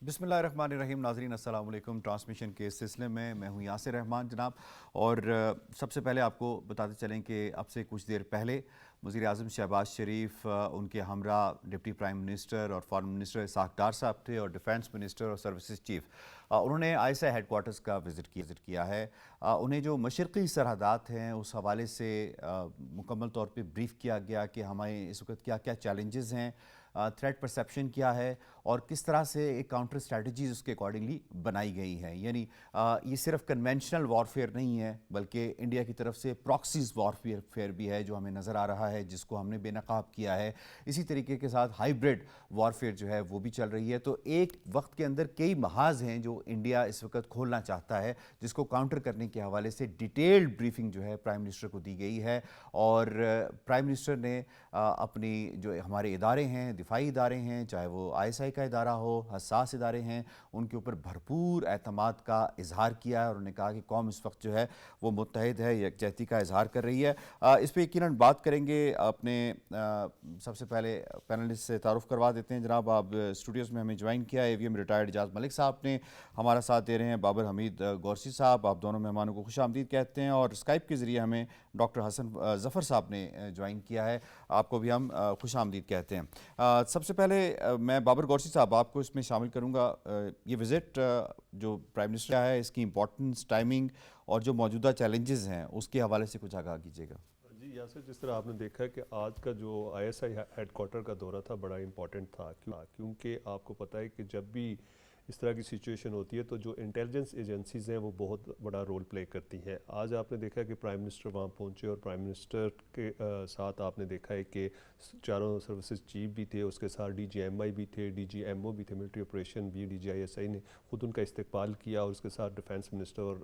بسم اللہ الرحمن الرحیم. ناظرین السلام علیکم. ٹرانسمیشن کے سلسلے میں ہوں یاسر رحمان جناب. اور سب سے پہلے آپ کو بتاتے چلیں کہ اب سے کچھ دیر پہلے وزیر اعظم شہباز شریف ان کے ہمراہ ڈپٹی پرائم منسٹر اور فارن منسٹر اسحاق ڈار صاحب تھے، اور ڈیفینس منسٹر اور سروسز چیف انہوں نے آئی ایس آئی ہیڈ کوارٹرز کا وزٹ کیا ہے. انہیں جو مشرقی سرحدات ہیں اس حوالے سے مکمل طور پہ بریف کیا گیا کہ ہمیں اس وقت کیا کیا چیلنجز ہیں، تھریٹ پرسیپشن کیا ہے، اور کس طرح سے ایک کاؤنٹر اسٹریٹجیز اس کے اکارڈنگلی بنائی گئی ہیں. یعنی یہ صرف کنونشنل وارفیئر نہیں ہے بلکہ انڈیا کی طرف سے پراکسیز وارفیئر بھی ہے جو ہمیں نظر آ رہا ہے، جس کو ہم نے بے نقاب کیا ہے. اسی طریقے کے ساتھ ہائیبرڈ وارفیئر جو ہے وہ بھی چل رہی ہے. تو ایک وقت کے اندر کئی محاذ ہیں جو انڈیا اس وقت کھولنا چاہتا ہے، جس کو کاؤنٹر کرنے کے حوالے سے ڈیٹیلڈ بریفنگ جو ہے پرائم منسٹر کو دی گئی ہے. اور پرائم منسٹر نے اپنی جو ہمارے ادارے ہیں، دفاعی ادارے ہیں، چاہے وہ آئی ایس آئی کا ادارہ ہو، حساس ادارے ہیں، ان کے اوپر بھرپور اعتماد کا اظہار کیا ہے. اور انہوں نے کہا کہ قوم اس وقت جو ہے وہ متحد ہے، یکجہتی کا اظہار کر رہی ہے. اس پہ یقیناً بات کریں گے. اپنے سب سے پہلے پینلسٹ سے تعارف کروا دیتے ہیں. جناب آپ اسٹوڈیوز میں ہمیں جوائن کیا ہے اے وی ایم ریٹائرڈ اعجاز ملک صاحب نے ہمارا ساتھ دے رہے ہیں. بابر حمید گورسی صاحب، آپ دونوں مہمانوں کو خوش آمدید کہتے ہیں. اور اسکائپ کے ذریعے ہمیں ڈاکٹر حسن ظفر صاحب نے جوائن کیا ہے، آپ کو بھی ہم خوش آمدید کہتے ہیں. سب سے پہلے میں بابر گورسی صاحب آپ کو اس میں شامل کروں گا. یہ وزٹ جو پرائم منسٹر کا ہے، اس کی امپورٹنس، ٹائمنگ اور جو موجودہ چیلنجز ہیں اس کے حوالے سے کچھ آگاہ کیجیے گا. جی یاسر، جس طرح آپ نے دیکھا کہ آج کا جو آئی ایس آئی ہیڈ کوارٹر کا دورہ تھا بڑا امپورٹنٹ تھا، کیونکہ آپ کو پتہ ہے کہ جب بھی اس طرح کی سچویشن ہوتی ہے تو جو انٹیلیجنس ایجنسیز ہیں وہ بہت بڑا رول پلے کرتی ہیں. آج آپ نے دیکھا کہ پرائم منسٹر وہاں پہنچے اور پرائم منسٹر کے ساتھ آپ نے دیکھا ہے کہ چاروں سروسز چیف بھی تھے، اس کے ساتھ ڈی جی ایم آئی بھی تھے، ڈی جی ایم او بھی تھے، ملٹری آپریشن بھی، D G I S I نے خود ان کا استقبال کیا، اور اس کے ساتھ ڈیفینس منسٹر اور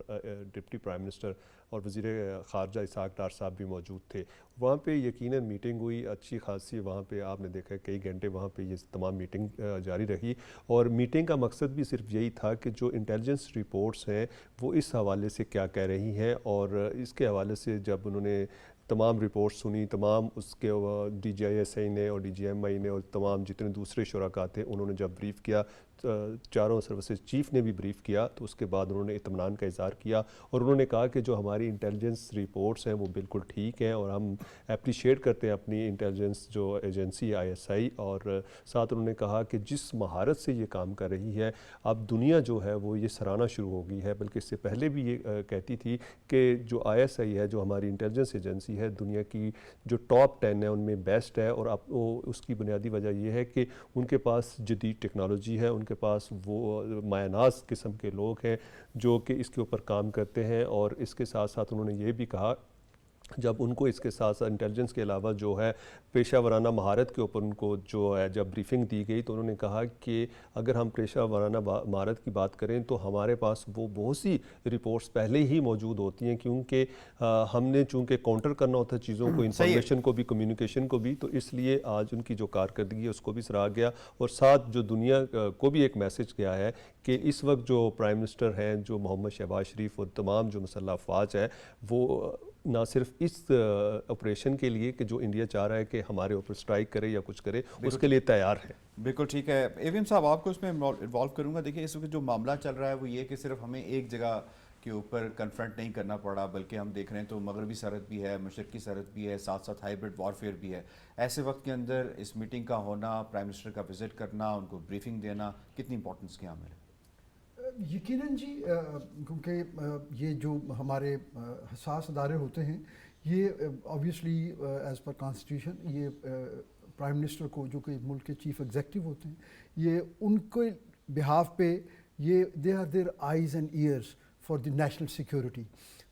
ڈپٹی پرائم منسٹر اور وزیر خارجہ اسحاق ڈار صاحب بھی موجود تھے. وہاں پہ یقیناً میٹنگ ہوئی اچھی خاصی. وہاں پہ آپ نے دیکھا کئی گھنٹے وہاں پہ یہ تمام میٹنگ جاری رہی، اور میٹنگ کا مقصد بھی صرف یہی تھا کہ جو انٹیلیجنس رپورٹس ہیں وہ اس حوالے سے کیا کہہ رہی ہیں. اور اس کے حوالے سے جب انہوں نے تمام رپورٹ سنی، تمام اس کے D G I S I نے اور ڈی جی ایم آئی نے اور تمام جتنے دوسرے شرکاء تھے انہوں نے جب بریف کیا، چاروں سروسز چیف نے بھی بریف کیا، تو اس کے بعد انہوں نے اطمینان کا اظہار کیا. اور انہوں نے کہا کہ جو ہماری انٹیلیجنس رپورٹس ہیں وہ بالکل ٹھیک ہیں، اور ہم اپریشیٹ کرتے ہیں اپنی انٹیلیجنس جو ایجنسی آئی ایس آئی. اور ساتھ انہوں نے کہا کہ جس مہارت سے یہ کام کر رہی ہے اب دنیا جو ہے وہ یہ سراہنا شروع ہو گئی ہے، بلکہ اس سے پہلے بھی یہ کہتی تھی کہ جو آئی ایس آئی ہے، جو ہماری انٹیلیجنس ایجنسی ہے، دنیا کی جو ٹاپ 10 ہے ان میں بیسٹ ہے. اور اب اس کی بنیادی وجہ یہ ہے کہ ان کے پاس جدید ٹیکنالوجی ہے، ان کے پاس وہ مایہ ناز قسم کے لوگ ہیں جو کہ اس کے اوپر کام کرتے ہیں. اور اس کے ساتھ ساتھ انہوں نے یہ بھی کہا جب ان کو اس کے ساتھ ساتھ انٹیلیجنس کے علاوہ جو ہے پیشہ ورانہ مہارت کے اوپر ان کو جو ہے جب بریفنگ دی گئی تو انہوں نے کہا کہ اگر ہم پیشہ ورانہ مہارت کی بات کریں تو ہمارے پاس وہ بہت سی رپورٹس پہلے ہی موجود ہوتی ہیں، کیونکہ ہم نے چونکہ کاؤنٹر کرنا ہوتا ہے چیزوں کو، انفارمیشن کو بھی، کمیونیکیشن کو بھی، تو اس لیے آج ان کی جو کارکردگی ہے اس کو بھی سراہا گیا. اور ساتھ جو دنیا کو بھی ایک میسج گیا ہے کہ اس وقت جو پرائم منسٹر ہیں، جو محمد شہباز شریف اور تمام جو مسلح افواج ہے، وہ نہ صرف اس آپریشن کے لیے کہ جو انڈیا چاہ رہا ہے کہ ہمارے اوپر سٹرائک کرے یا کچھ کرے، اس کے لیے تیار ہے. بالکل ٹھیک ہے. اے وی ایم صاحب آپ کو اس میں انوالو کروں گا. دیکھیں اس وقت جو معاملہ چل رہا ہے وہ یہ کہ صرف ہمیں ایک جگہ کے اوپر کنفرنٹ نہیں کرنا پڑا، بلکہ ہم دیکھ رہے ہیں تو مغربی سرحد بھی ہے، مشرقی سرحد بھی ہے، ساتھ ساتھ ہائیبرڈ وارفیئر بھی ہے. ایسے وقت کے اندر اس میٹنگ کا ہونا، پرائم منسٹر کا وزٹ کرنا، ان کو بریفنگ دینا کتنی امپورٹنس کے حامل ہے؟ یقیناً جی، کیونکہ یہ جو ہمارے حساس ادارے ہوتے ہیں یہ آبویسلی ایز پر کانسٹیٹیوشن یہ پرائم منسٹر کو، جو کہ ملک کے چیف ایگزیکٹو ہوتے ہیں، یہ ان کے بہاف پہ یہ they are their eyes and ears for the national security.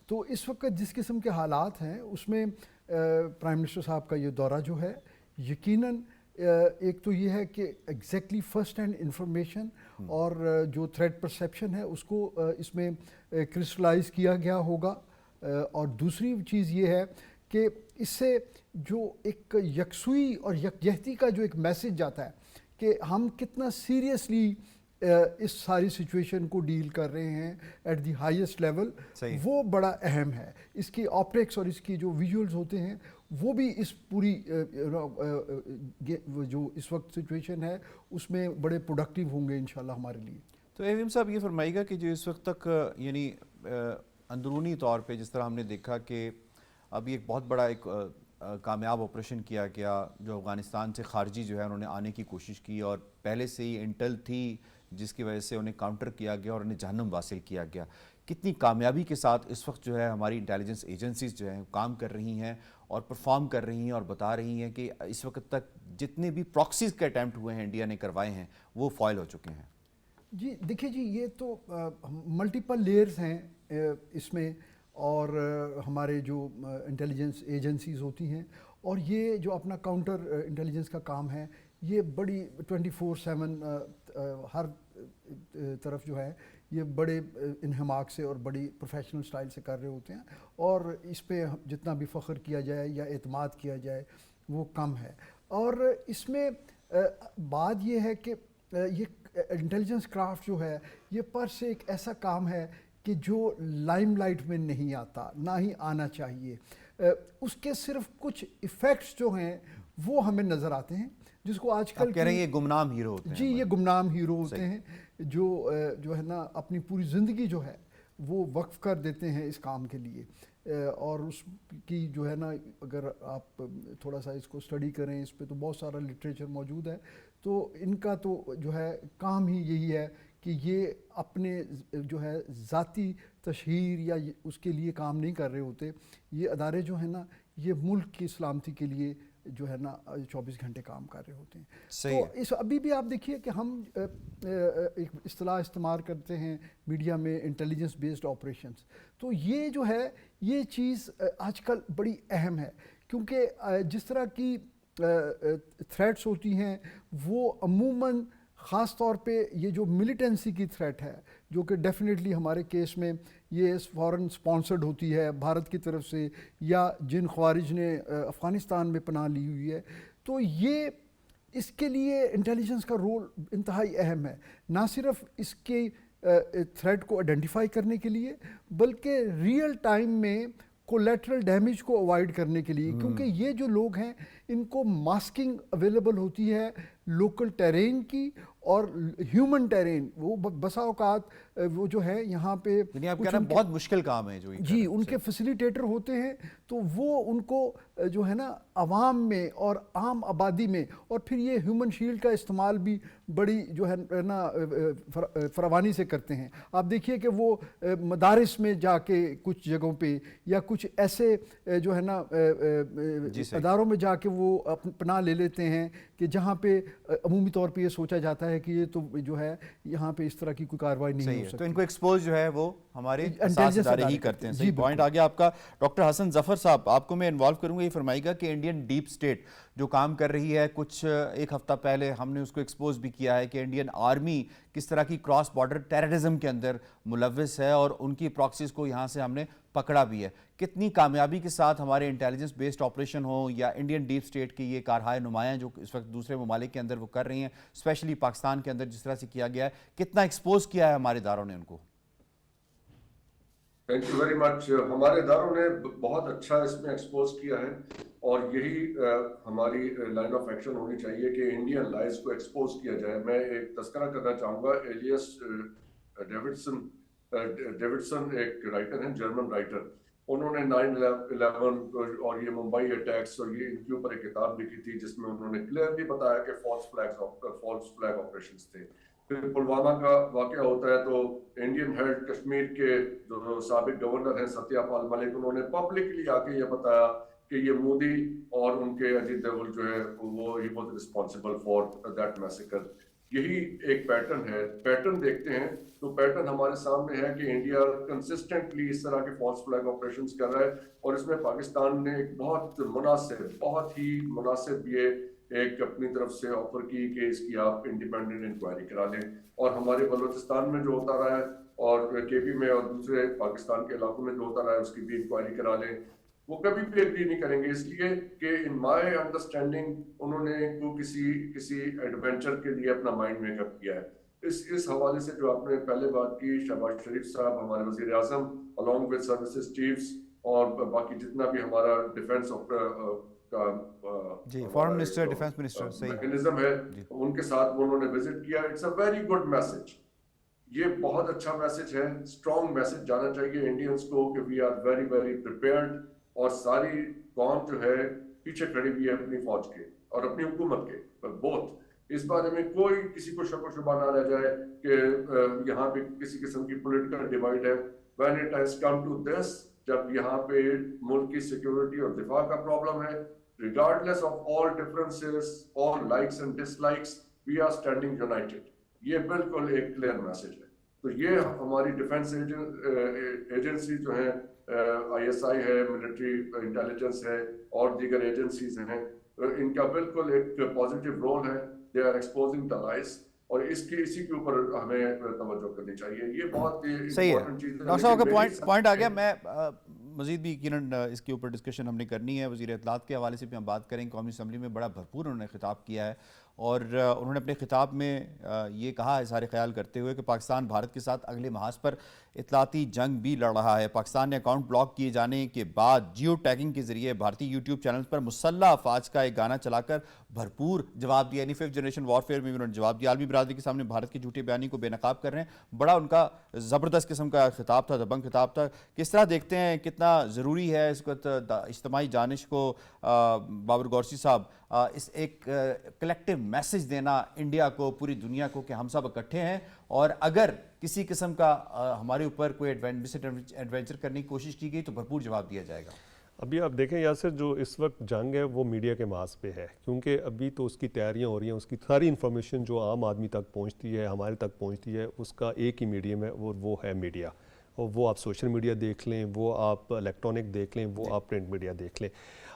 تو اس وقت جس قسم کے حالات ہیں اس میں پرائم منسٹر صاحب کا یہ دورہ جو ہے یقیناً ایک تو یہ ہے کہ ایگزیکٹلی فرسٹ ہینڈ انفارمیشن اور جو تھریٹ پرسیپشن ہے اس کو اس میں کرسٹلائز کیا گیا ہوگا. اور دوسری چیز یہ ہے کہ اس سے جو ایک یکسوئی اور یکجہتی کا جو ایک میسج جاتا ہے کہ ہم کتنا سیریسلی اس ساری سچویشن کو ڈیل کر رہے ہیں ایٹ دی ہائیسٹ لیول، وہ بڑا اہم ہے. اس کی آپٹکس اور اس کی جو ویژولز ہوتے ہیں وہ بھی اس پوری جو اس وقت سچویشن ہے اس میں بڑے پروڈکٹیو ہوں گے انشاءاللہ ہمارے لیے. تو ایویم صاحب یہ فرمائیے گا کہ جو اس وقت تک یعنی اندرونی طور پہ جس طرح ہم نے دیکھا کہ ابھی ایک بہت بڑا ایک کامیاب آپریشن کیا گیا جو افغانستان سے خارجی جو ہے انہوں نے آنے کی کوشش کی اور پہلے سے ہی انٹل تھی جس کی وجہ سے انہیں کاؤنٹر کیا گیا اور انہیں جہنم واصل کیا گیا. کتنی کامیابی کے ساتھ اس وقت جو ہے ہماری انٹیلیجنس ایجنسیز جو ہیں کام کر رہی ہیں اور پرفارم کر رہی ہیں اور بتا رہی ہیں کہ اس وقت تک جتنے بھی پراکسیز کے اٹیمپٹ ہوئے ہیں انڈیا نے کروائے ہیں وہ فائل ہو چکے ہیں. جی دیکھیے جی یہ تو ملٹیپل لیئرز ہیں اس میں اور ہمارے جو انٹیلیجنس ایجنسیز ہوتی ہیں اور یہ جو اپنا کاؤنٹر انٹیلیجنس کا کام ہے یہ بڑی 24/7 ہر طرف جو ہے یہ بڑے انہماک سے اور بڑی پروفیشنل سٹائل سے کر رہے ہوتے ہیں اور اس پہ جتنا بھی فخر کیا جائے یا اعتماد کیا جائے وہ کم ہے. اور اس میں بات یہ ہے کہ یہ انٹیلیجنس کرافٹ جو ہے یہ پر سے ایک ایسا کام ہے کہ جو لائم لائٹ میں نہیں آتا نہ ہی آنا چاہیے. اس کے صرف کچھ ایفیکٹس جو ہیں وہ ہمیں نظر آتے ہیں جس کو آج کل کہہ رہے ہیں یہ گمنام ہیرو ہوتے ہیں. جی یہ گمنام ہیرو ہوتے ہیں جو ہے نا اپنی پوری زندگی جو ہے وہ وقف کر دیتے ہیں اس کام کے لیے اور اس کی جو ہے نا اگر آپ تھوڑا سا اس کو اسٹڈی کریں اس پہ تو بہت سارا لٹریچر موجود ہے. تو ان کا تو جو ہے کام ہی یہی ہے کہ یہ اپنے جو ہے ذاتی تشہیر یا اس کے لیے کام نہیں کر رہے ہوتے. یہ ادارے جو ہیں نا یہ ملک کی سلامتی کے لیے جو ہے نا 24 گھنٹے کام کر رہے ہوتے ہیں. تو اس ابھی بھی آپ دیکھیے کہ ہم ایک اصطلاح استعمال کرتے ہیں میڈیا میں انٹیلیجنس بیسڈ آپریشنز. تو یہ جو ہے یہ چیز آج کل بڑی اہم ہے کیونکہ جس طرح کی تھریٹس ہوتی ہیں وہ عموماً خاص طور پہ یہ جو ملیٹنسی کی تھریٹ ہے جو کہ ڈیفینیٹلی ہمارے کیس میں یہ فورن سپانسرڈ ہوتی ہے بھارت کی طرف سے یا جن خوارج نے افغانستان میں پناہ لی ہوئی ہے تو یہ اس کے لیے انٹیلیجنس کا رول انتہائی اہم ہے. نہ صرف اس کے تھریٹ کو آئیڈینٹیفائی کرنے کے لیے بلکہ ریئل ٹائم میں کولیٹرل ڈیمیج کو اوائڈ کرنے کے لیے کیونکہ یہ جو لوگ ہیں ان کو ماسکنگ اویلیبل ہوتی ہے لوکل ٹیرین کی اور ہیومن ٹیرین. وہ بسا اوقات وہ جو ہے یہاں پہ یعنی آپ کہہ رہے ہیں بہت مشکل کام ہے جو جی ان کے فیسیلیٹیٹر ہوتے ہیں تو وہ ان کو جو ہے نا عوام میں اور عام آبادی میں اور پھر یہ ہیومن شیلڈ کا استعمال بھی بڑی جو ہے نا فراوانی سے کرتے ہیں. آپ دیکھیے کہ وہ مدارس میں جا کے کچھ جگہوں پہ یا کچھ ایسے جو ہے نا اداروں میں جا کے وہ پناہ لے لیتے ہیں کہ جہاں پہ عمومی طور پہ یہ سوچا جاتا ہے کہ یہ تو جو ہے یہاں پہ اس طرح کی کوئی کارروائی نہیں ہو سکتی. تو ان کو ایکسپوز جو ہے وہ ہمارے حساس ادارے ہی کرتے ہیں. صحیح پوائنٹ آ گیا آپ کا. ڈاکٹر حسن ظفر صاحب آپ کو میں انوالو کروں گا. یہ فرمائیے گا کہ انڈین ڈیپ سٹیٹ جو کام کر رہی ہے کچھ ایک ہفتہ پہلے ہم نے اس کو ایکسپوز بھی کیا ہے کہ انڈین آرمی کس طرح کی کراس بارڈر ٹیررزم کے اندر ملوث ہے اور ان کی پراکسیز کو یہاں سے ہم نے پکڑا بھی ہے. کتنی کامیابی کے ساتھ ہمارے انٹیلیجنس بیسڈ آپریشن ہو یا انڈین ڈیپ سٹیٹ کی یہ کارہائے نمایاں جو اس وقت دوسرے ممالک کے اندر وہ کر رہی ہیں اسپیشلی پاکستان کے اندر جس طرح سے کیا گیا ہے کتنا ایکسپوز کیا ہے ہمارے اداروں نے ان کو؟ Thank you very much. ہمارے اداروں نے بہت اچھا اس میں ایکسپوز کیا ہے اور یہی ہماری لائن آف ایکشن ہونی چاہیے کہ انڈین لائز کو ایکسپوز کیا جائے. میں ایک تذکرہ کرنا چاہوں گا. ایلیس ڈیوڈسن ایک رائٹر ہیں جرمن رائٹر. انہوں نے 9/11 اور یہ ممبئی اٹیکس اور یہ ان کے اوپر ایک کتاب لکھی تھی جس میں انہوں نے کلیئرلی بتایا کہ فالس فلیگ آپریشنز تھے. پھر پلوامہ کا واقعہ ہوتا ہے تو انڈین ہیڈ کشمیر کے جو سابق گورنر ہیں ستیہ پال ملک انہوں نے پبلکلی آ کے یہ بتایا کہ یہ مودی اور ان کے اجیت دوول جو ہے وہ he was responsible for that massacre. یہی ایک پیٹرن ہے. پیٹرن دیکھتے ہیں تو پیٹرن ہمارے سامنے ہے کہ انڈیا کنسسٹنٹلی اس طرح کے فالس فلیگ آپریشنز کر رہا ہے اور اس میں پاکستان نے ایک بہت ہی مناسب یہ ایک اپنی طرف سے آفر کی کہ اس کی آپ انڈیپینڈنٹ انکوائری کرا لیں اور ہمارے بلوچستان میں جو ہوتا رہا ہے اور کے پی میں اور دوسرے پاکستان کے علاقوں میں جو ہوتا رہا ہے اس کی بھی انکوائری کرا لیں. وہ کبھی بھی اگری نہیں کریں گے اس لیے کہ ان مائی انڈرسٹینڈنگ انہوں نے کو کسی ایڈونچر کے لیے اپنا مائنڈ میک اپ کیا ہے. اس حوالے سے جو آپ نے پہلے بات کی شہباز شریف صاحب ہمارے وزیر اعظم along with services chiefs اور باقی جتنا بھی ہمارا ڈیفینس جی فارن منسٹر ڈیفینس منسٹر صحیح میکنزم ہے ان کے ساتھ انہوں نے وزٹ کیا. It's a very good message. یہ بہت اچھا میسج ہے. اسٹرانگ میسج جانا چاہیے انڈینس کو کہ we are very very prepared. اور ساری قوم جو ہے پیچھے کھڑی ہوئی ہے اپنی فوج کے اور اپنی حکومت کے بہت. اس بارے میں کوئی کسی کو شک و شبہ نہ رہ جائے کہ یہاں پہ کسی قسم کی پولیٹیکل ڈیوائڈ ہے. when it has come to this, جب یہاں پہ ملک کی سیکیورٹی اور دفاع کا پرابلم ہے, regardless of all differences, all likes and dislikes, we are standing united. یہ بالکل ایک کلیئر میسج ہے. تو یہ ہماری ڈیفینس ایجنسی جو ہیں, آئی ایس آئی ہے, ملٹری انٹیلیجنس ہے اور دیگر ایجنسیز ہیں, ان کا بالکل ایک پازیٹیو رول ہے. دے آر ایکسپوزنگ دا لائز اور اسی کے اوپر ہمیں توجہ کرنی چاہیے. یہ بہت امپورٹنٹ چیز ہے. ڈاکٹر صاحب کا پوائنٹ آ گیا. میں مزید بھی یقیناً اس کے اوپر ڈسکشن ہم نے کرنی ہے. وزیر اطلاعات کے حوالے سے بھی ہم بات کریں. قومی اسمبلی میں بڑا بھرپور انہوں نے خطاب کیا ہے اور انہوں نے اپنے خطاب میں یہ کہا اظہار خیال کرتے ہوئے کہ پاکستان بھارت کے ساتھ اگلے محاذ پر اطلاعاتی جنگ بھی لڑ رہا ہے. پاکستان نے اکاؤنٹ بلاک کیے جانے کے بعد جیو ٹیگنگ کے ذریعے بھارتی یوٹیوب چینلز پر مسلح افواج کا ایک گانا چلا کر بھرپور جواب دیا. یعنی 5th جنریشن وارفیئر میں بھی انہوں نے جواب دیا. عالمی برادری کے سامنے بھارت کے جھوٹے بیانی کو بے نقاب کر رہے ہیں. بڑا ان کا زبردست قسم کا خطاب تھا, دبنگ خطاب تھا. کس طرح دیکھتے ہیں کتنا ضروری ہے اس وقت اجتماعی جانش کو بابر غورسی صاحب اس ایک کلیکٹیو میسج دینا انڈیا کو, پوری دنیا کو کہ ہم سب اکٹھے ہیں اور اگر کسی قسم کا ہمارے اوپر کوئی ایڈونچر کرنے کی کوشش کی گئی تو بھرپور جواب دیا جائے گا. ابھی آپ دیکھیں یاسر, جو اس وقت جنگ ہے وہ میڈیا کے محاذ پہ ہے, کیونکہ ابھی تو اس کی تیاریاں ہو رہی ہیں. اس کی ساری انفارمیشن جو عام آدمی تک پہنچتی ہے, ہمارے تک پہنچتی ہے, اس کا ایک ہی میڈیم ہے اور وہ ہے میڈیا. اور وہ آپ سوشل میڈیا دیکھ لیں, وہ آپ الیکٹرانک دیکھ لیں, وہ آپ پرنٹ میڈیا دیکھ لیں.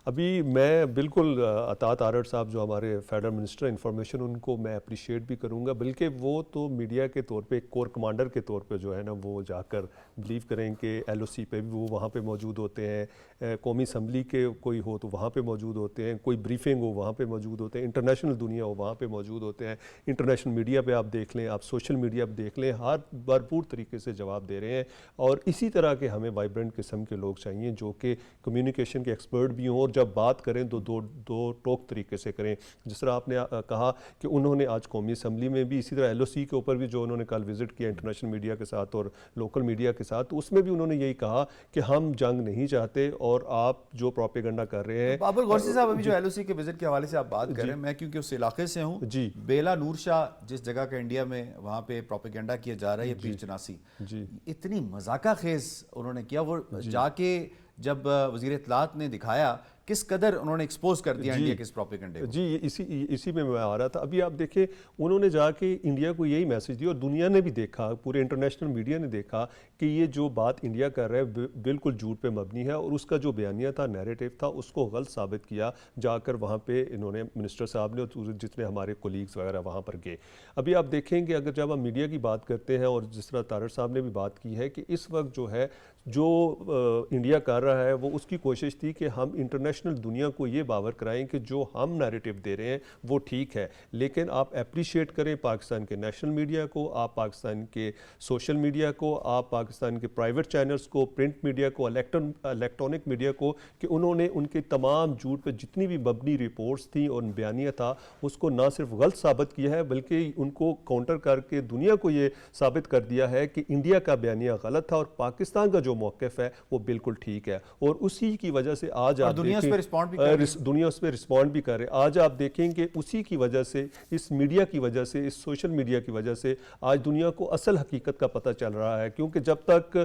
ابھی میں بالکل عطاط آرڑ صاحب جو ہمارے فیڈرل منسٹر انفارمیشن, ان کو میں اپریشیٹ بھی کروں گا. بلکہ وہ تو میڈیا کے طور پہ کور کمانڈر کے طور پہ جو ہے نا, وہ جا کر بلیو کریں کہ ایل او سی پہ بھی وہ وہاں پہ موجود ہوتے ہیں, قومی اسمبلی کے کوئی ہو تو وہاں پہ موجود ہوتے ہیں, کوئی بریفنگ ہو وہاں پہ موجود ہوتے ہیں, انٹرنیشنل دنیا ہو وہاں پہ موجود ہوتے ہیں, انٹرنیشنل میڈیا پہ آپ دیکھ لیں, آپ سوشل میڈیا پہ دیکھ لیں, ہر بھرپور طریقے سے جواب دے رہے ہیں. اور اسی طرح کے ہمیں وائبرنٹ قسم کے لوگ چاہیے جو کہ کمیونیکیشن کے ایکسپرٹ بھی ہوں, اور جب بات کریں تو دو ٹوک طریقے سے کریں. جس طرح آپ نے کہا کہ انہوں نے آج قومی اسمبلی میں بھی, اسی طرح ایل او سی کے اوپر بھی جو انہوں نے کل وزٹ کیا انٹرنیشنل میڈیا کے ساتھ اور لوکل میڈیا کے ساتھ, تو اس میں بھی انہوں نے یہی کہا کہ ہم جنگ نہیں چاہتے اور آپ جو پروپیگنڈا کر رہے ہیں. بابر غورسی صاحب, ابھی جو ایل او سی کے وزٹ کے حوالے سے آپ بات کر رہے ہیں, میں کیونکہ اس علاقے سے ہوں, جی, بیلا نور شاہ جس جگہ کا انڈیا میں وہاں پہ پروپیگنڈا کیا جا رہا ہے, یہ پیر چناسی, اتنی مذاقہ خیز انہوں نے کیا. وہ جا کے جب وزیر اطلاعات نے دکھایا کس قدر انہوں نے ایکسپوز کر دیا انڈیا کے اس پروپیگنڈے کو. جی, اسی میں آ رہا تھا. ابھی آپ دیکھیں انہوں نے جا کے انڈیا کو یہی میسج دیا, اور دنیا نے بھی دیکھا, پورے انٹرنیشنل میڈیا نے دیکھا کہ یہ جو بات انڈیا کر رہا ہے بالکل جھوٹ پہ مبنی ہے, اور اس کا جو بیانیہ تھا, نیریٹو تھا, اس کو غلط ثابت کیا جا کر وہاں پہ انہوں نے, منسٹر صاحب نے, اور جتنے ہمارے کولیگز وغیرہ وہاں پر گئے. ابھی آپ دیکھیں کہ اگر جب ہم میڈیا کی بات کرتے ہیں, اور جس طرح طارق صاحب نے بھی بات کی ہے کہ اس وقت جو ہے جو انڈیا کر رہا ہے, وہ اس کی کوشش تھی کہ ہم انٹرنیشنل دنیا کو یہ باور کرائیں کہ جو ہم نیریٹو دے رہے ہیں وہ ٹھیک ہے. لیکن آپ اپریشیٹ کریں پاکستان کے نیشنل میڈیا کو, آپ پاکستان کے سوشل میڈیا کو, آپ پاکستان کے پرائیویٹ چینلز کو, پرنٹ میڈیا کو, الیکٹرانک میڈیا کو, کہ انہوں نے ان کے تمام جھوٹ پہ جتنی بھی مبنی رپورٹس تھیں اور بیانیہ تھا, اس کو نہ صرف غلط ثابت کیا ہے بلکہ ان کو کاؤنٹر کر کے دنیا کو یہ ثابت کر دیا ہے کہ انڈیا کا بیانیہ غلط تھا اور پاکستان کا جو موقف ہے وہ بالکل ٹھیک ہے. اور اسی کی وجہ سے آج آپ دنیا اس پہ رسپونڈ بھی کر رہے. آج آپ دیکھیں کہ اسی کی وجہ سے, اس میڈیا کی وجہ سے, اس سوشل میڈیا کی وجہ سے آج دنیا کو اصل حقیقت کا پتہ چل رہا ہے. کیونکہ جب تک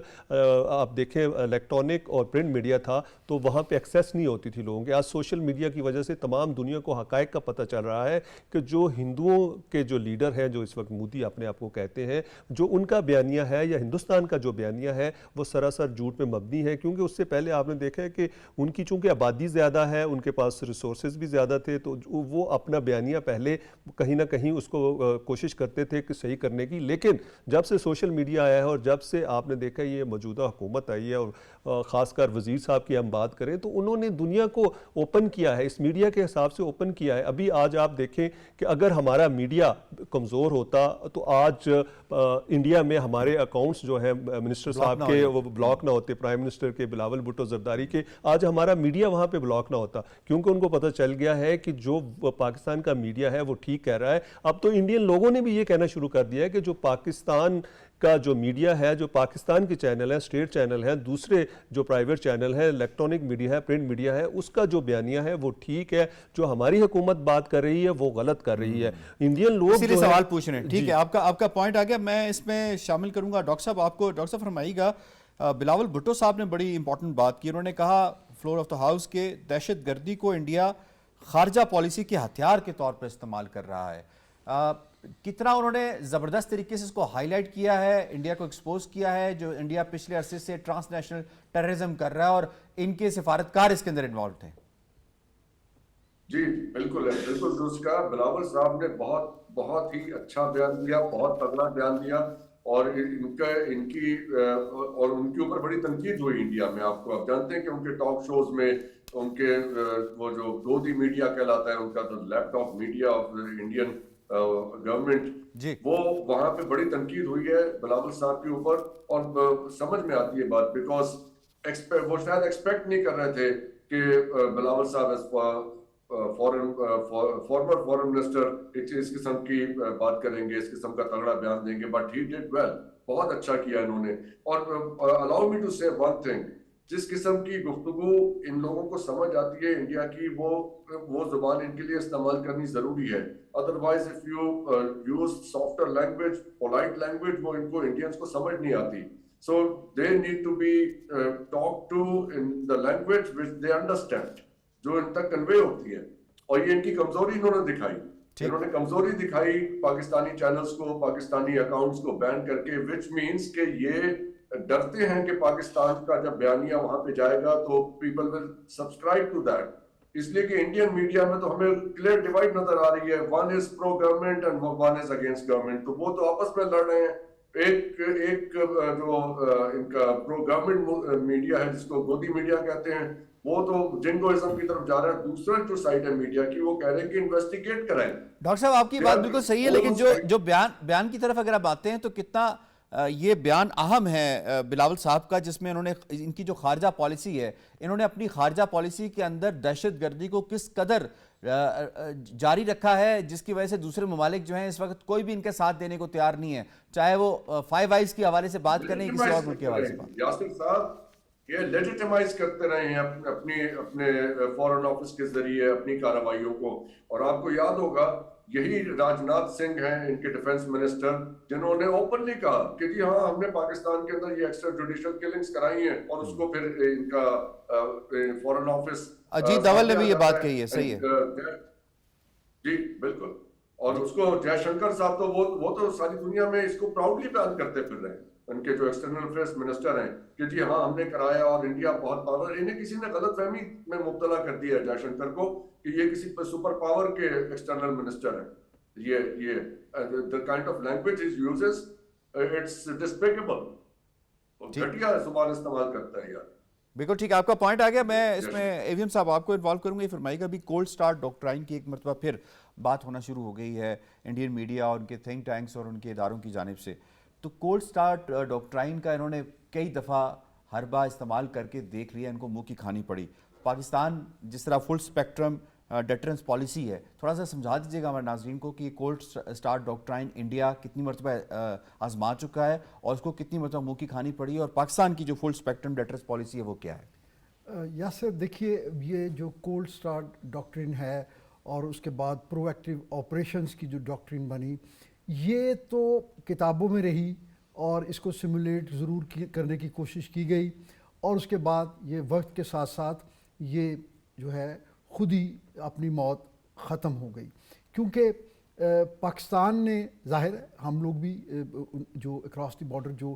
آپ دیکھیں الیکٹرانک اور پرنٹ میڈیا تھا تو وہاں پہ ایکسیس نہیں ہوتی تھی لوگوں کے. آج سوشل میڈیا کی وجہ سے تمام دنیا کو حقائق کا پتہ چل رہا ہے کہ جو ہندوؤں کے جو لیڈر ہیں, جو اس وقت مودی اپنے آپ کو کہتے ہیں, جو ان کا بیانیہ ہے یا ہندوستان کا جو بیانیہ ہے وہ سراسر جھوٹ پہ مبنی ہے. کیونکہ اس سے پہلے آپ نے دیکھا ہے کہ ان کی چونکہ آبادی زیادہ ہے, ان کے پاس ریسورسز بھی زیادہ تھے, تو وہ اپنا بیانیہ پہلے کہیں نہ کہیں اس کو کوشش کرتے تھے کہ صحیح کرنے کی. لیکن جب سے سوشل میڈیا آیا ہے اور جب سے آپ نے دیکھا یہ موجودہ حکومت آئی ہے, اور خاص کر وزیر صاحب کی ہم بات کریں, تو انہوں نے دنیا کو اوپن کیا ہے, اس میڈیا کے حساب سے اوپن کیا ہے. ابھی آج آپ دیکھیں کہ اگر ہمارا میڈیا کمزور ہوتا تو آج انڈیا میں ہمارے اکاؤنٹس جو ہیں منسٹر صاحب کے وہ بلاک نہ ہوتے, پرائم منسٹر کے بلاول بھٹو زرداری کے, آج ہمارا میڈیا وہاں پہ بلاک نہ ہوتا, کیونکہ ان کو پتہ چل گیا ہے کہ جو پاکستان کا میڈیا ہے وہ ٹھیک کہہ رہا ہے. اب تو انڈین لوگوں نے بھی یہ کہنا شروع کر دیا ہے کہ جو پاکستان کا جو میڈیا ہے, جو پاکستان کے چینل ہیں, اسٹیٹ چینل ہیں, دوسرے جو پرائیویٹ چینل ہیں, الیکٹرانک میڈیا ہے, پرنٹ میڈیا ہے, اس کا جو بیانیہ ہے وہ ٹھیک ہے, جو ہماری حکومت بات کر رہی ہے وہ غلط کر رہی ہے. انڈین لوگ اسی لیے سوال پوچھ رہے ہیں. ٹھیک ہے, آپ کا پوائنٹ آ گیا, میں اس میں شامل کروں گا. ڈاکٹر صاحب, آپ کو ڈاکٹر صاحب فرمائیے گا, بلاول بھٹو صاحب نے بڑی امپورٹنٹ بات کی. انہوں نے کہا فلور آف دا ہاؤس کہ دہشت گردی کو انڈیا خارجہ پالیسی کے ہتھیار کے طور پر استعمال کر رہا ہے. کتنا انہوں نے زبردست طریقے سے اس کو ہائی لائٹ کیا ہے, انڈیا کو ایکسپوز کیا ہے, جو انڈیا پچھلے عرصے سے ٹرانس نیشنل ٹیررزم کر رہا ہے اور ان کے سفارتکار اس کے اندر انوالوڈ ہیں. جی بالکل ہے, بالکل درست کہا. بلاول صاحب نے بہت ہی اچھا بیان دیا, بہت تگڑا بیان دیا, اور ان کی اور ان کے اوپر بڑی تنقید ہوئی انڈیا میں. آپ جانتے ہیں کہ ان کے ٹاک شوز میں ان کے وہ جو گودی میڈیا کہلاتا ہے, ان کا جو laptop media of Indian government, وہ وہاں پہ بڑی تنقید ہوئی ہے بلاول صاحب کے اوپر. اور سمجھ میں آتی ہے بات, بیکاز وہ شاید ایکسپیکٹ نہیں کر رہے تھے کہ بلاول صاحب فارمر فورن منسٹر اس قسم کی بات کریں گے, اس قسم کا تگڑا بیان دیں گے. بٹ ہی ڈیڈ ویل, بہت اچھا کیا انہوں نے. اور الاؤ می ٹو سے ون تھنگ, جس قسم کی گفتگو ان لوگوں کو سمجھ آتی ہے انڈیا کی, وہ زبان ان کے لیے استعمال کرنی ضروری ہے. Otherwise if you use softer language, polite language, وہ ان کو انڈینس کو سمجھ نہیں آتی. So they need to be talk to in the language which they understand, جو ان تک کنوے ہوتی ہے. اور یہ ان کی کمزوری انہوں نے دکھائی. انہوں نے کمزوری دکھائی پاکستانی چینلز کو, پاکستانی اکاؤنٹس کو بین کر کے, وچ مینس کہ یہ ڈرتے ہیں کہ پاکستان کا جب بیانیہ وہاں پہ جائے گا تو people will subscribe to that. اس لیے کہ انڈین میڈیا میں تو ہمیں کلیئر ڈیوائڈ نظر آ رہی ہے, one is pro government and one is against government. تو وہ تو آپس میں لڑ رہے ہیں. ایک جو ان کا پرو گورنمنٹ میڈیا ہے, جس کو گودی میڈیا کہتے ہیں, وہ تو جنگوازم کی طرف جا رہا ہے. دوسرا جو سائٹ ہے میڈیا کی, وہ کہہ رہے ہیں کہ انویسٹیگیٹ کریں. ڈاکٹر صاحب, آپ کی بات بالکل صحیح ہے, لیکن جو بیان کی طرف اگر آپ آتے ہیں تو کتنا یہ بیان اہم ہے بلاول صاحب کا, جس میں انہوں نے ان کی جو خارجہ پالیسی ہے, انہوں نے اپنی خارجہ پالیسی کے اندر دہشت گردی کو کس قدر جاری رکھا ہے, جس کی وجہ سے دوسرے ممالک جو ہیں اس وقت کوئی بھی ان کے ساتھ دینے کو تیار نہیں ہے, چاہے وہ فائیو آئیز کے حوالے سے بات کریں, کسی اور ملک کے حوالے سے بات. یاسر صاحب یہ لیجیٹیمائز کرتے رہے ہیں اپنے فورن آفس کے ذریعے اپنی کارروائیوں کو. اور آپ کو یاد ہوگا یہی راجناتھ سنگھ ہیں ان کے ڈیفنس منسٹر, جنہوں نے اوپنلی کہا کہ جی ہاں ہم نے پاکستان کے اندر یہ ایکسٹرا جوڈیشل کلنگز کرائی ہیں, اور اس کو پھر ان کا فورن آفس اجیت دوول نے بھی یہ بات کہی ہے. صحیح ہے جی بالکل. اور اس کو جے شنکر صاحب تو وہ تو ساری دنیا میں اس کو پراؤڈلی بیان کرتے پھر رہے ہیں, ان کے جو ایکسٹرنل افیئرز منسٹر ہیں, کہ جی ہاں ہم نے کرایا اور انڈیا بہت پاور. انہیں کسی نے غلط فہمی میں مبتلا کر دیا ہے جے شنکر کو کہ یہ کسی سپر پاور کے ایکسٹرنل منسٹر ہیں. یہ the kind of language he uses, it's despicable. گھٹیا زبان استعمال کرتا ہے یار. بالکل ٹھیک ہے, آپ کا پوائنٹ آ گیا. میں اس میں اے وی ایم صاحب آپ کو انوالو کروں گا. یہ فرمائیے گا, ابھی کولڈ سٹارٹ ڈاکٹرائن کی ایک مرتبہ پھر بات ہونا شروع ہو گئی ہے انڈین میڈیا اور ان کے تھنک ٹینکس اور ان کے اداروں کی جانب سے. تو کولڈ سٹارٹ ڈاکٹرائن کا انہوں نے کئی دفعہ ہر بار استعمال کر کے دیکھ لیا, ان کو منہ کی کھانی پڑی. پاکستان جس طرح فل اسپیکٹرم ڈیٹرنس پالیسی ہے, تھوڑا سا سمجھا دیجیے گا ہمارے ناظرین کو کہ یہ کولڈ سٹارٹ ڈاکٹرائن انڈیا کتنی مرتبہ آزما چکا ہے اور اس کو کتنی مرتبہ منہ کی کھانی پڑی ہے, اور پاکستان کی جو فل اسپیکٹرم ڈیٹرنس پالیسی ہے وہ کیا ہے. یاسر دیکھیے, یہ جو کولڈ سٹارٹ ڈاکٹرین ہے اور اس کے بعد پرو ایکٹیو آپریشنز کی جو ڈاکٹرین بنی, یہ تو کتابوں میں رہی اور اس کو سیمولیٹ ضرور کرنے کی کوشش کی گئی, اور اس کے بعد یہ وقت کے ساتھ ساتھ یہ جو ہے خود ہی اپنی موت ختم ہو گئی. کیونکہ پاکستان نے, ظاہر ہے ہم لوگ بھی جو اکراس دی بارڈر جو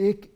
1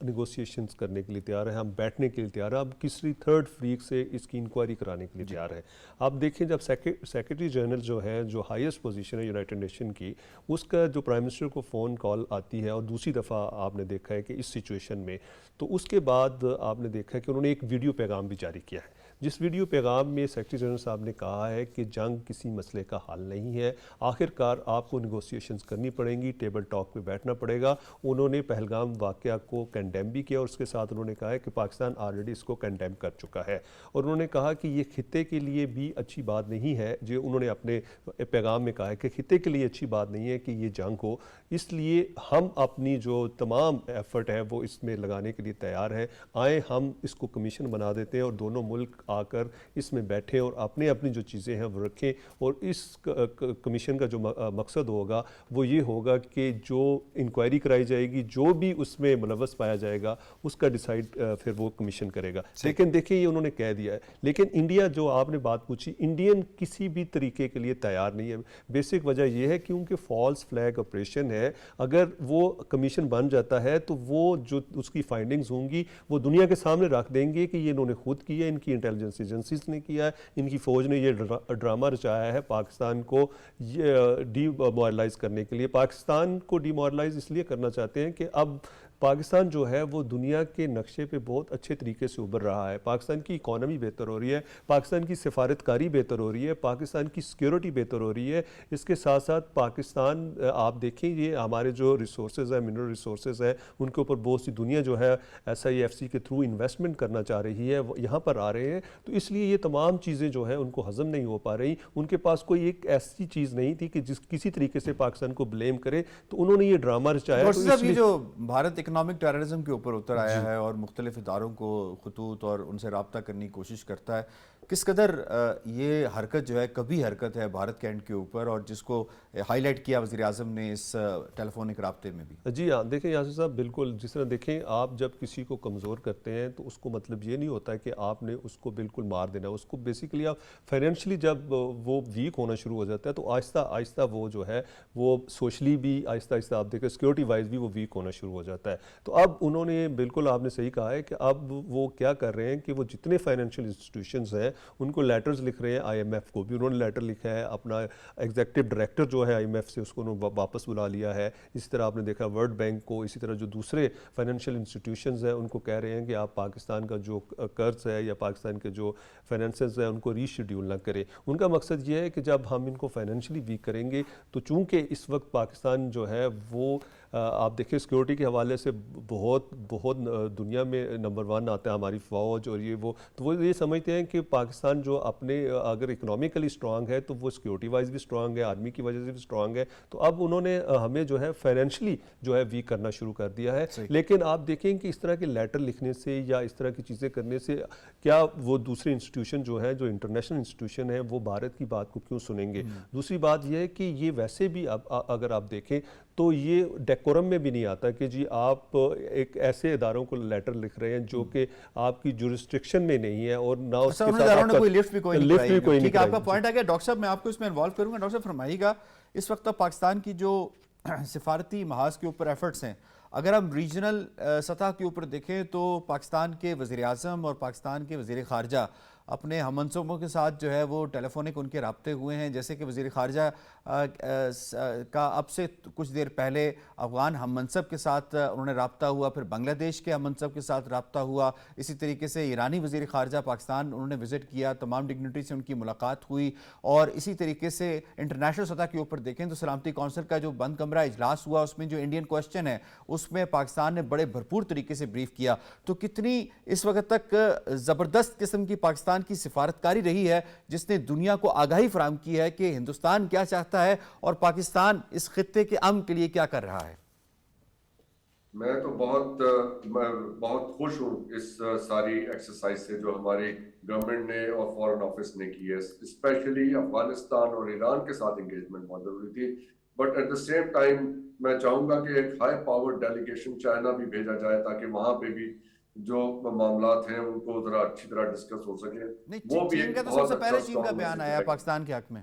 نیگوسیشنز کرنے کے لیے تیار ہیں, ہم بیٹھنے کے لیے تیار ہیں, ہم کسی تھرڈ فریق سے اس کی انکوائری کرانے کے لیے تیار ہیں. آپ دیکھیں جب سیکرٹری جنرل جو ہے, جو ہائیسٹ پوزیشن ہے یونائٹڈ نیشن کی, اس کا جو پرائم منسٹر کو فون کال آتی ہے اور دوسری دفعہ آپ نے دیکھا ہے کہ اس سچویشن میں, تو اس کے بعد آپ نے دیکھا ہے کہ انہوں نے ایک ویڈیو پیغام بھی جاری کیا ہے, جس ویڈیو پیغام میں سیکرٹری جنرل صاحب نے کہا ہے کہ جنگ کسی مسئلے کا حل نہیں ہے, آخر کار آپ کو نیگوسیشنز کرنی پڑیں گی, ٹیبل ٹاک پہ بیٹھنا پڑے گا. انہوں نے پہلگام واقعہ کو کنڈیم بھی کیا, اور اس کے ساتھ انہوں نے کہا ہے کہ پاکستان آلریڈی اس کو کنڈیم کر چکا ہے, اور انہوں نے کہا کہ یہ خطے کے لیے بھی اچھی بات نہیں ہے, جو انہوں نے اپنے پیغام میں کہا ہے کہ خطے کے لیے اچھی بات نہیں ہے کہ یہ جنگ ہو, اس لیے ہم اپنی جو تمام ایفرٹ ہے وہ اس میں لگانے کے لیے تیار ہے, آئیں ہم اس کو کمیشن بنا دیتے ہیں اور دونوں ملک آ کر اس میں بیٹھیں اور اپنی جو چیزیں ہیں وہ رکھیں, اور اس کمیشن کا جو مقصد ہوگا وہ یہ ہوگا کہ جو انکوائری کرائی جائے گی, جو بھی اس میں ملوث پایا جائے گا, اس کا ڈیسائیڈ پھر وہ کمیشن کرے گا. لیکن دیکھیں یہ انہوں نے کہہ دیا ہے, لیکن انڈیا جو آپ نے بات پوچھی, انڈین کسی بھی طریقے کے لیے تیار نہیں ہے. بیسک وجہ یہ ہے کیونکہ فالس فلیگ آپریشن ہے, اگر وہ کمیشن بن جاتا ہے تو وہ جو اس کی فائنڈنگز ہوں گی وہ دنیا کے سامنے رکھ دیں گے کہ یہ انہوں نے خود کیا ہے, ان کی انٹیلیجنس ایجنسیز نے کیا ہے, ان کی فوج نے یہ ڈرامہ رچایا ہے پاکستان کو ڈی مورلائز کرنے کے لیے. پاکستان کو ڈی مورلائز اس لیے کرنا چاہتے ہیں کہ اب پاکستان جو ہے وہ دنیا کے نقشے پہ بہت اچھے طریقے سے ابھر رہا ہے, پاکستان کی اکانومی بہتر ہو رہی ہے, پاکستان کی سفارتکاری بہتر ہو رہی ہے, پاکستان کی سیکیورٹی بہتر ہو رہی ہے. اس کے ساتھ ساتھ پاکستان آپ دیکھیں یہ ہمارے جو ریسورسز ہیں, منرل ریسورسز ہیں, ان کے اوپر بہت سی دنیا جو ہے SIFC کے تھرو انویسٹمنٹ کرنا چاہ رہی ہے, یہاں پر آ رہے ہیں, تو اس لیے یہ تمام چیزیں جو ہیں ان کو ہضم نہیں ہو پا رہی. ان کے پاس کوئی ایک ایسی چیز نہیں تھی کہ جس کسی طریقے سے پاکستان کو بلیم کرے, تو انہوں نے یہ ڈرامہ رچایا. یہ جو بھارت اکنامک ٹیررزم کے اوپر اتر آیا ہے اور مختلف اداروں کو خطوط اور ان سے رابطہ کرنے کی کوشش کرتا ہے, کس قدر یہ حرکت جو ہے کبھی حرکت ہے بھارت کے اینڈ کے اوپر, اور جس کو ہائی لائٹ کیا وزیر اعظم نے اس ٹیلی فونک رابطے میں بھی؟ جی ہاں, دیکھیں یاسر صاحب, بالکل جس طرح دیکھیں آپ جب کسی کو کمزور کرتے ہیں تو اس کو مطلب یہ نہیں ہوتا ہے کہ آپ نے اس کو بالکل مار دینا, اس کو بیسیکلی آپ فائنینشلی جب وہ ویک ہونا شروع ہو جاتا ہے تو آہستہ آہستہ وہ جو ہے وہ سوشلی بھی آہستہ آہستہ آپ دیکھیں سیکورٹی وائز بھی وہ ویک ہونا شروع ہو جاتا ہے. تو اب انہوں نے بالکل آپ نے صحیح کہا ہے کہ اب وہ کیا کر رہے ہیں کہ وہ جتنے فائنینشیل انسٹیٹیوشنز ہیں ان کو لیٹرز لکھ رہے ہیں. IMF کو بھی انہوں نے لیٹر لکھا ہے, اپنا ایگزیکٹو ڈائریکٹر جو ہے IMF سے اس کو انہوں نے واپس بلا لیا ہے. اسی طرح آپ نے دیکھا ورلڈ بینک کو, اسی طرح جو دوسرے فائنینشیل انسٹیٹیوشنز ہیں ان کو کہہ رہے ہیں کہ آپ پاکستان کا جو قرض ہے یا پاکستان کے جو فائنینسز ہیں ان کو ری شیڈیول نہ کریں. ان کا مقصد یہ ہے کہ جب ہم ان کو فائنینشلی ویک کریں گے تو چونکہ اس وقت پاکستان جو ہے وہ آپ دیکھیں سیکورٹی کے حوالے سے بہت دنیا میں نمبر 1 آتا ہے ہماری فوج اور یہ وہ, تو وہ یہ سمجھتے ہیں کہ پاکستان جو اپنے اگر اکنامیکلی سٹرانگ ہے تو وہ سیکورٹی وائز بھی سٹرانگ ہے, آرمی کی وجہ سے بھی سٹرانگ ہے. تو اب انہوں نے ہمیں جو ہے فائنینشلی جو ہے ویک کرنا شروع کر دیا ہے. لیکن آپ دیکھیں کہ اس طرح کے لیٹر لکھنے سے یا اس طرح کی چیزیں کرنے سے کیا وہ دوسرے انسٹیٹیوشن جو ہیں جو انٹرنیشنل انسٹیٹیوشن ہیں وہ بھارت کی بات کو کیوں سنیں گے؟ دوسری بات یہ ہے کہ یہ ویسے بھی اگر آپ دیکھیں تو یہ ڈیکورم میں بھی نہیں آتا کہ جی آپ ایک ایسے اداروں کو لیٹر لکھ رہے ہیں جو کہ آپ کی جورسڈکشن میں نہیں ہے اور نہ اس کے ساتھ کوئی لفٹ بھی کوئی نہیں کرائی. ٹھیک ہے, آپ کا پوائنٹ آ گیا. ڈاکٹر صاحب میں آپ کو اس میں انوالو کروں گا. ڈاکٹر صاحب فرمائیے گا, اس وقت پاکستان کی جو سفارتی محاذ کے اوپر ایفرٹس ہیں, اگر ہم ریجنل سطح کے اوپر دیکھیں تو پاکستان کے وزیر اعظم اور پاکستان کے وزیر خارجہ اپنے ہم منصبوں کے ساتھ جو ہے وہ ٹیلی فونک ان کے رابطے ہوئے ہیں. جیسے کہ وزیر خارجہ کا اب سے کچھ دیر پہلے افغان ہم منصب کے ساتھ انہوں نے رابطہ ہوا, پھر بنگلہ دیش کے ہم منصب کے ساتھ رابطہ ہوا. اسی طریقے سے ایرانی وزیر خارجہ پاکستان انہوں نے وزٹ کیا, تمام ڈگنیٹری سے ان کی ملاقات ہوئی. اور اسی طریقے سے انٹرنیشنل سطح کے اوپر دیکھیں تو سلامتی کونسل کا جو بند کمرہ اجلاس ہوا اس میں جو انڈین کوسچن ہے اس میں پاکستان نے بڑے بھرپور طریقے سے بریف کیا. تو کتنی اس وقت تک زبردست قسم کی پاکستان کی سفارتکاری رہی ہے جس نے دنیا کو آگاہی فراہم کی ہے کہ ہندوستان کیا چاہتا ہے اور پاکستان اس خطے کے امن کے لیے کیا کر رہا ہے؟ میں تو بہت خوش ہوں اس ساری ایکسرسائز سے جو ہماری گورنمنٹ نے اور فورن آفس نے کی ہے. اسپیشلی افغانستان اور ایران کے ساتھ انگیجمنٹ بہت ضروری تھی, but at the same time میں چاہوں گا کہ ایک ہائی پاور ڈیلیگیشن چائنا بھی بھیجا جائے تاکہ وہاں پہ بھی جو معاملات ہیں ان کو ذرا اچھی طرح ڈسکس ہو سکے. وہ بھی چین کا تو سب سے پہلے چین کا بیان آیا پاکستان کے حق میں.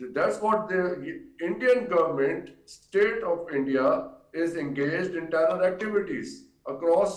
That's what the Indian government, state of India is engaged in terror activities across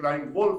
crying wolf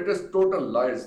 it is total lies,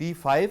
P5